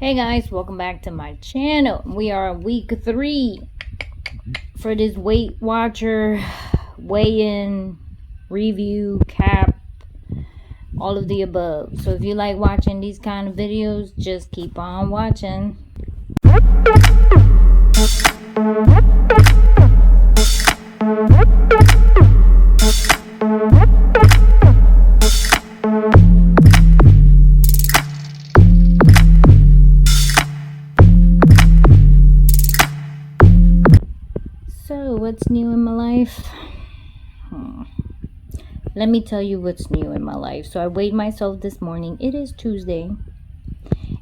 Hey guys, welcome back to my channel. We are on week 3 for this Weight Watcher weigh-in review cap, all of the above. So if you like watching these kind of videos, just keep on watching. So what's new in my life? Let me tell you what's new in my life. So I weighed myself this morning. It is Tuesday,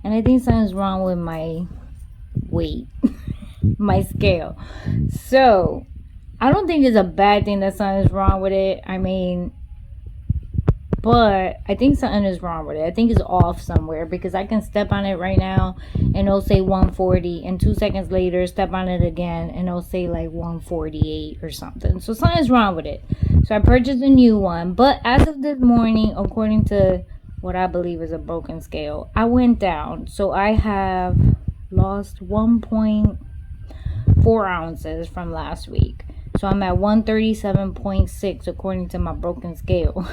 and I think something's wrong with my weight, my scale. So I don't think it's a bad thing that something's wrong with it. But I think something is wrong with it. I think it's off somewhere, because I can step on it right now and it'll say 140, and 2 seconds later step on it again and it'll say like 148 or something. So something's wrong with it. So I purchased a new one, but as of this morning, according to what I believe is a broken scale, I went down. So I have lost 1.4 ounces from last week. So I'm at 137.6 according to my broken scale.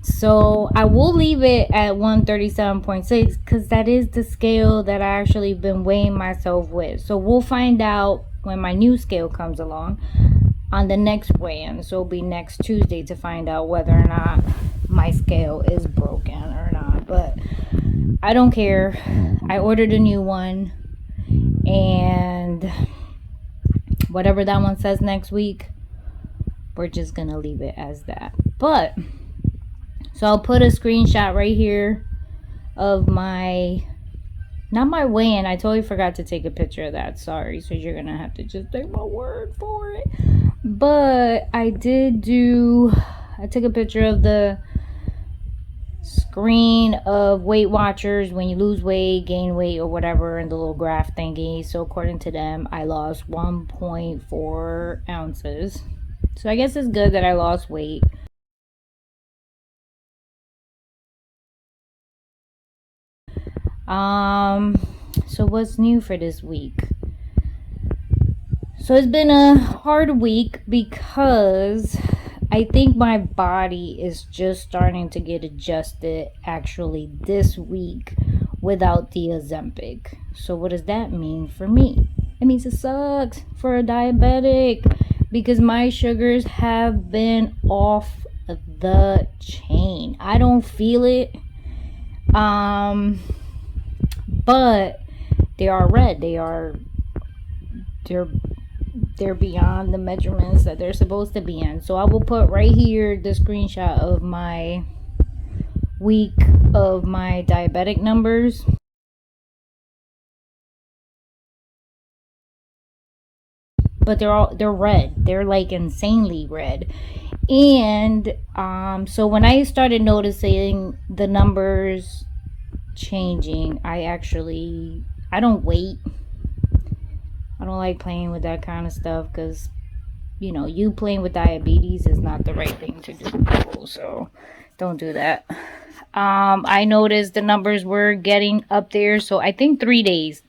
So I will leave it at 137.6 because that is the scale that I actually been weighing myself with. So we'll find out when my new scale comes along on the next weigh-in. So it'll be next Tuesday to find out whether or not my scale is broken or not. But I don't care. I ordered a new one, and whatever that one says next week, we're just gonna leave it as that. But so I'll put a screenshot right here of my, not my weigh-in. I totally forgot to take a picture of that. Sorry. So you're gonna have to just take my word for it. But I took a picture of the screen of Weight Watchers when you lose weight, gain weight, or whatever, and the little graph thingy. So according to them, I lost 1.4 ounces. So I guess it's good that I lost weight. So what's new for this week? So it's been a hard week because I think my body is just starting to get adjusted actually this week without the Ozempic. So what does that mean for me? It means it sucks for a diabetic, because my sugars have been off the chain. I don't feel it. But they are red. They're beyond the measurements that they're supposed to be in. So I will put right here the screenshot of my week of my diabetic numbers. But they're red. They're like insanely red. And so when I started noticing the numbers changing, I don't wait. I don't like playing with that kind of stuff, because you playing with diabetes is not the right thing to do, people. So don't do that. I noticed the numbers were getting up there. So I think 3 days.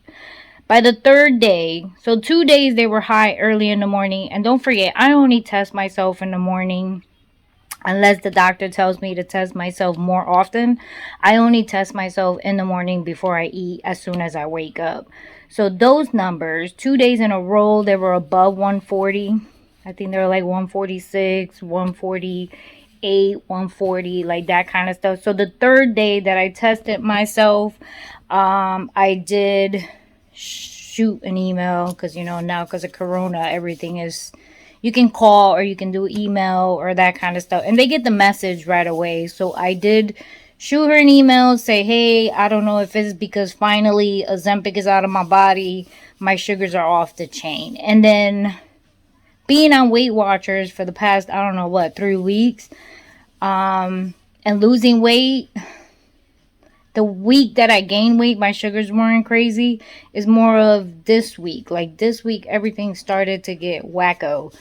By the 3rd day, so 2 days they were high early in the morning. And don't forget, I only test myself in the morning unless the doctor tells me to test myself more often. I only test myself in the morning before I eat, as soon as I wake up. So those numbers, 2 days in a row, they were above 140. I think they were like 146, 148, 140, like that kind of stuff. So the 3rd day that I tested myself, I did shoot an email, because now because of Corona, everything is, you can call or you can do email or that kind of stuff, and they get the message right away. So I did shoot her an email, say, hey, I don't know if it's because finally Ozempic is out of my body, my sugars are off the chain. And then being on Weight Watchers for the past, I don't know what, 3 weeks, and losing weight, the week that I gained weight, my sugars weren't crazy. Is more of this week. Like this week, everything started to get wacko.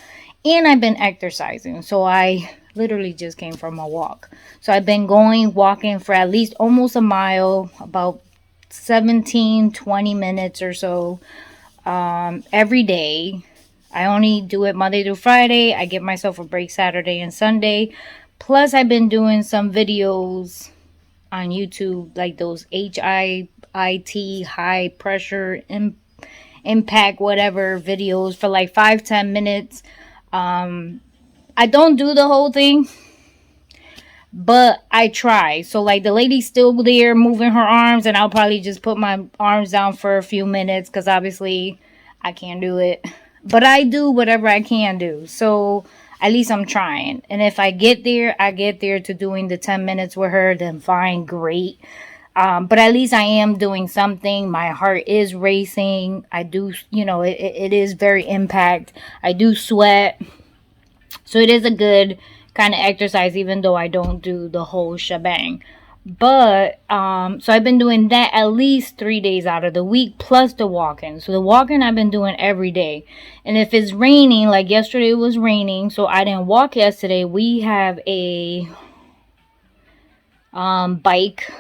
And I've been exercising. So I literally just came from a walk. So I've been walking for at least almost a mile, about 17-20 minutes or so, every day. I only do it Monday through Friday. I give myself a break Saturday and Sunday. Plus, I've been doing some videos on YouTube, like those HIIT, high pressure impact, whatever videos for like 5-10 minutes. I don't do the whole thing, but I try. So like the lady's still there moving her arms, and I'll probably just put my arms down for a few minutes because obviously I can't do it. But I do whatever I can do. So at least I'm trying. And if I get there, I get there to doing the 10 minutes with her, then fine, great. But at least I am doing something. My heart is racing. I do, it is very impact. I do sweat. So it is a good kind of exercise, even though I don't do the whole shebang. But so I've been doing that at least 3 days out of the week, plus the walking. So the walking I've been doing every day. And if it's raining, like yesterday it was raining, so I didn't walk yesterday. We have a bike,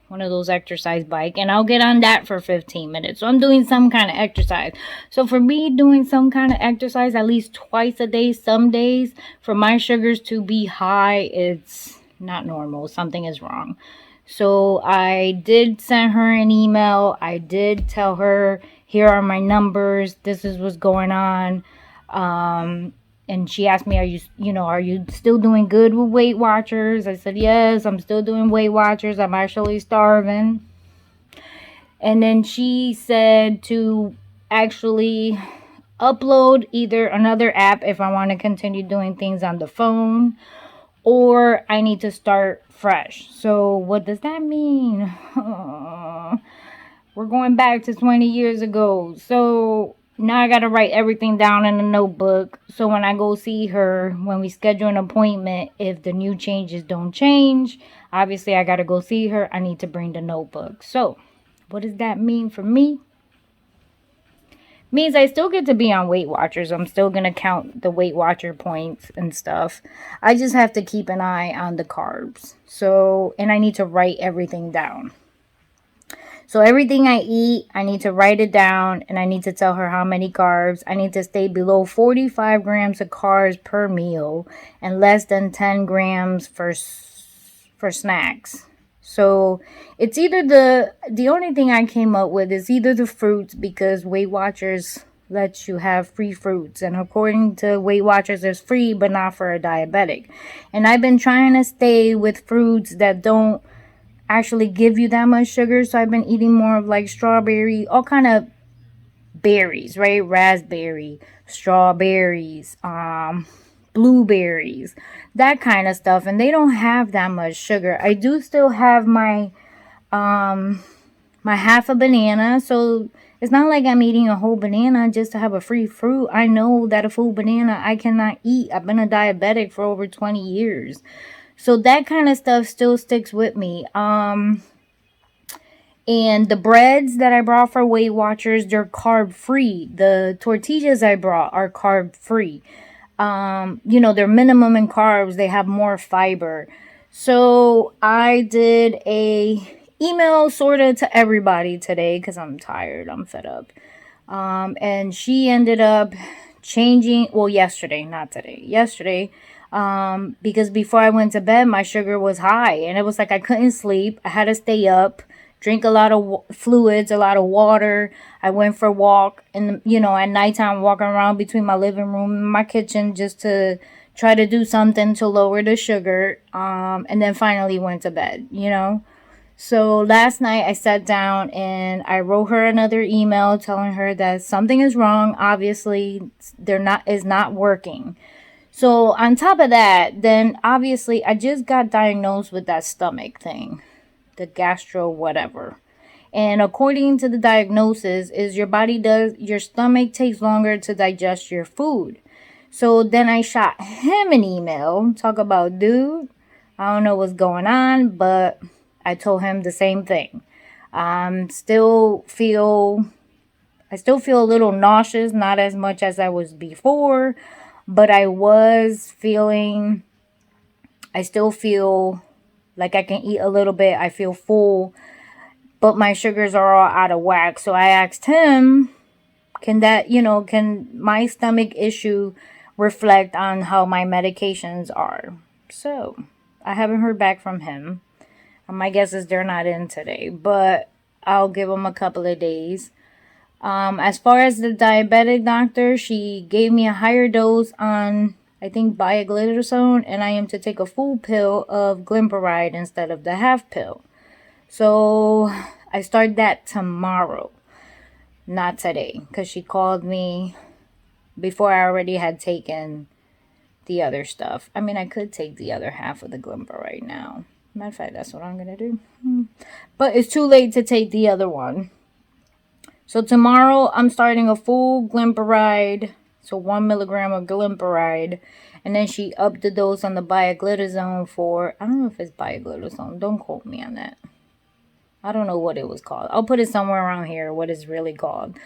one of those exercise bike, and I'll get on that for 15 minutes. So I'm doing some kind of exercise. So for me, doing some kind of exercise at least twice a day, some days, for my sugars to be high, it's not normal. Something is wrong. So I did send her an email. I did tell her, here are my numbers, this is what's going on. And she asked me, are you still doing good with Weight Watchers? I said, yes, I'm still doing Weight Watchers. I'm actually starving. And then she said to actually upload either another app if I want to continue doing things on the phone, or I need to start fresh. So what does that mean? We're going back to 20 years ago. So now I got to write everything down in a notebook. So when I go see her, when we schedule an appointment, if the new changes don't change, obviously I got to go see her. I need to bring the notebook. So what does that mean for me? Means I still get to be on Weight Watchers. I'm still going to count the Weight Watcher points and stuff. I just have to keep an eye on the carbs. So, and I need to write everything down. So everything I eat, I need to write it down, and I need to tell her how many carbs. I need to stay below 45 grams of carbs per meal and less than 10 grams for snacks. So it's either the only thing I came up with is either the fruits, because Weight Watchers lets you have free fruits, and according to Weight Watchers, it's free but not for a diabetic. And I've been trying to stay with fruits that don't actually give you that much sugar. So I've been eating more of like strawberry, all kind of berries, right? Raspberry, strawberries, blueberries, that kind of stuff, and they don't have that much sugar. I do still have my my half a banana, so it's not like I'm eating a whole banana just to have a free fruit. I know that a full banana I cannot eat. I've been a diabetic for over 20 years. So that kind of stuff still sticks with me. And the breads that I brought for Weight Watchers, they're carb free. The tortillas I brought are carb free. They're minimum in carbs. They have more fiber. So I did a email sort of to everybody today because I'm tired. I'm fed up. And she ended up changing, well, yesterday, not today, yesterday. Because before I went to bed, my sugar was high, and it was like I couldn't sleep. I had to stay up, drink a lot of fluids, a lot of water. I went for a walk, and at nighttime, walking around between my living room and my kitchen just to try to do something to lower the sugar. And then finally went to bed. So last night I sat down and I wrote her another email telling her that something is wrong. Obviously, is not working. So on top of that, then obviously I just got diagnosed with that stomach thing, the gastro whatever. And according to the diagnosis, is your stomach takes longer to digest your food. So then I shot him an email, talk about, dude, I don't know what's going on, but I told him the same thing. I still feel a little nauseous, not as much as I was before. But I still feel like I can eat a little bit. I feel full, but my sugars are all out of whack. So I asked him, can my stomach issue reflect on how my medications are? So I haven't heard back from him. My guess is they're not in today, but I'll give them a couple of days. As far as the diabetic doctor, she gave me a higher dose on, I think, bioglutamine, and I am to take a full pill of glimepiride instead of the half pill. So I start that tomorrow, not today, because she called me before I already had taken the other stuff. I mean, I could take the other half of the glimepiride now. Matter of fact, that's what I'm going to do. But it's too late to take the other one. So tomorrow I'm starting a full glimepiride, so 1 milligram of glimepiride, and then she upped the dose on the bioglutamine for, I don't know if it's bioglutamine, don't quote me on that. I don't know what it was called. I'll put it somewhere around here, what it's really called.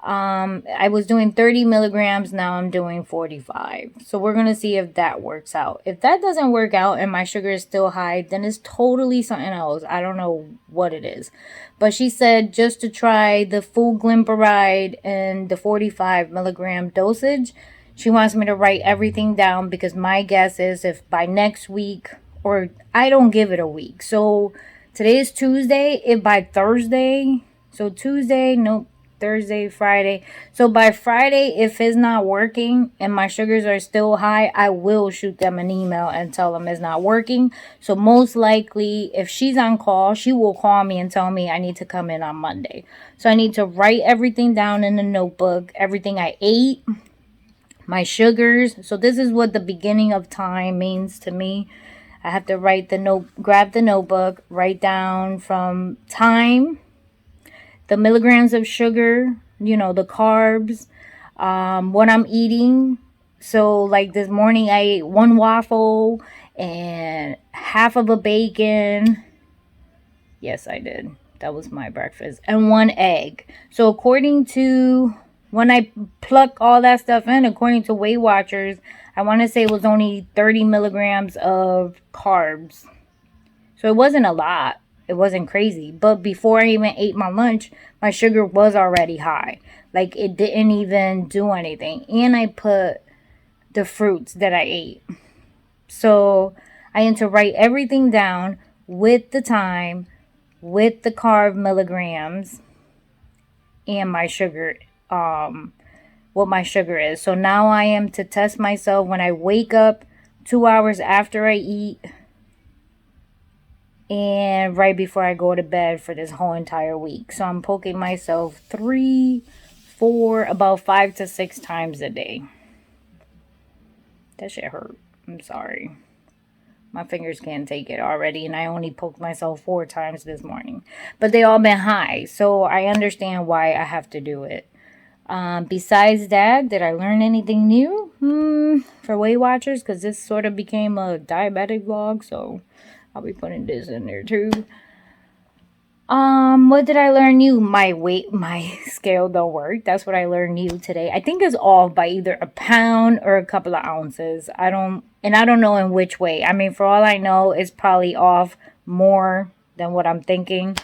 I was doing 30 milligrams, now I'm doing 45. So we're going to see if that works out. If that doesn't work out and my sugar is still high, then it's totally something else. I don't know what it is. But she said just to try the full glimepiride and the 45 milligram dosage. She wants me to write everything down because my guess is if by next week, or I don't give it a week. So today is Tuesday. If by Thursday, so Tuesday, nope. Thursday, Friday. So by Friday, if it's not working and my sugars are still high, I will shoot them an email and tell them it's not working. So most likely, if she's on call, she will call me and tell me I need to come in on Monday. So I need to write everything down in the notebook, everything I ate, my sugars. So this is what the beginning of time means to me. I have to grab the notebook, write down from time, the milligrams of sugar, the carbs, what I'm eating. So like this morning I ate 1 waffle and half of a bacon. Yes, I did. That was my breakfast. And 1 egg. So according to, when I pluck all that stuff in, according to Weight Watchers, I want to say it was only 30 milligrams of carbs. So it wasn't a lot. It wasn't crazy. But before I even ate my lunch, my sugar was already high. Like it didn't even do anything. And I put the fruits that I ate. So I had to write everything down with the time, with the carb milligrams, and my sugar, what my sugar is. So now I am to test myself when I wake up 2 hours after I eat, and right before I go to bed for this whole entire week. So I'm poking myself 3, 4, about 5 to 6 times a day. That shit hurt. I'm sorry. My fingers can't take it already, and I only poked myself 4 times this morning. But they all been high, so I understand why I have to do it. Besides that, did I learn anything new for Weight Watchers? Because this sort of became a diabetic vlog, so I'll be putting this in there too. What did I learn new? My scale don't work. That's what I learned new today. I think it's off by either a pound or a couple of ounces. I don't know in which way. I mean, for all I know, it's probably off more than what I'm thinking.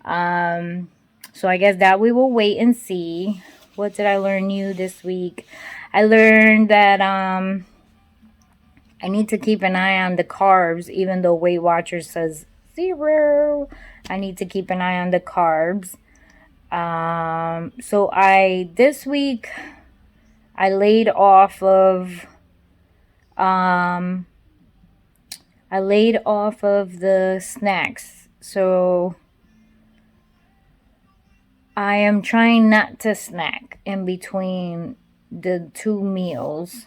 So I guess that we will wait and see. What did I learn new this week? I learned that, I need to keep an eye on the carbs, even though Weight Watchers says 0. I need to keep an eye on the carbs. So this week, I laid off of the snacks. So I am trying not to snack in between the 2 meals.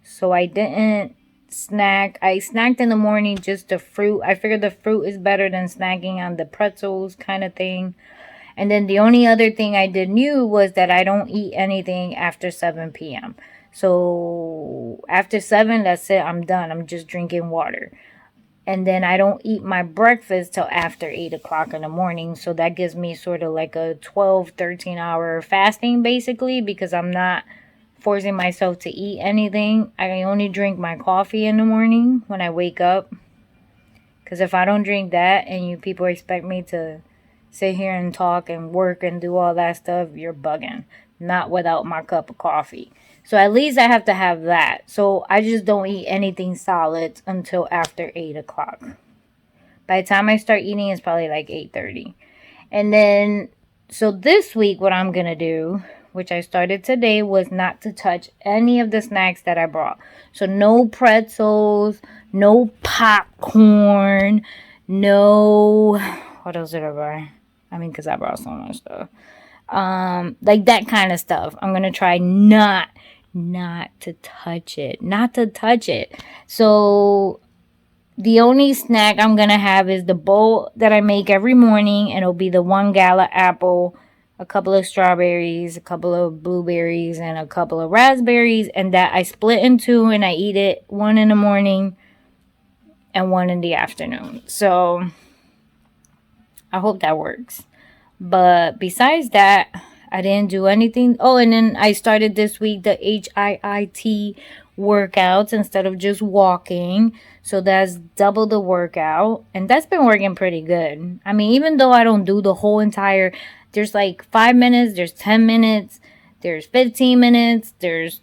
So I didn't snack. I snacked in the morning, just the fruit. I figured the fruit is better than snacking on the pretzels kind of thing. And then the only other thing I did new was that I don't eat anything after 7 p.m. So after 7, that's it. I'm done. I'm just drinking water. And then I don't eat my breakfast till after 8 o'clock in the morning. So that gives me sort of like a 12, 13 hour fasting basically, because I'm not forcing myself to eat anything. I only drink my coffee in the morning when I wake up. Because if I don't drink that and you people expect me to sit here and talk and work and do all that stuff, you're bugging. Not without my cup of coffee. So at least I have to have that. So I just don't eat anything solid until after 8 o'clock. By the time I start eating, it's probably like 8:30. And then, so this week, what I'm going to do, which I started today, was not to touch any of the snacks that I brought. So no pretzels, no popcorn, no, what else did I buy? I mean, because I brought so much stuff. Like that kind of stuff. I'm going to try not to touch it. Not to touch it. So the only snack I'm going to have is the bowl that I make every morning. And it'll be the 1 gala apple, a couple of strawberries, a couple of blueberries, and a couple of raspberries. And that I split in two and I eat it, one in the morning and one in the afternoon. So I hope that works. But besides that, I didn't do anything. Oh, and then I started this week the HIIT workouts instead of just walking. So that's double the workout. And that's been working pretty good. I mean, even though I don't do the whole entire, there's like 5 minutes, there's 10 minutes, there's 15 minutes, there's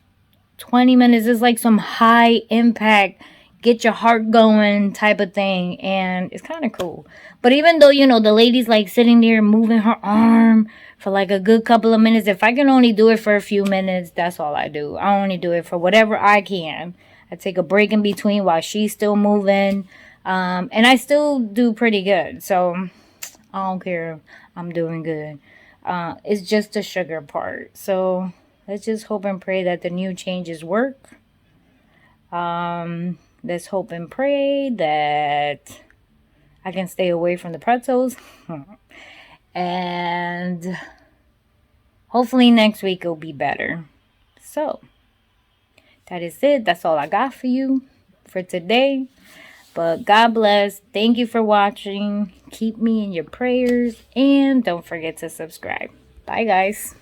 20 minutes. It's like some high impact, get your heart going type of thing. And it's kind of cool. But even though, the lady's like sitting there moving her arm for like a good couple of minutes, if I can only do it for a few minutes, that's all I do. I only do it for whatever I can. I take a break in between while she's still moving. And I still do pretty good. So I don't care. I'm doing good. It's just the sugar part. So let's just hope and pray that the new changes work. Let's hope and pray that I can stay away from the pretzels. And hopefully next week it'll be better. So that is it. That's all I got for you for today. But God bless. Thank you for watching. Keep me in your prayers. And don't forget to subscribe. Bye, guys.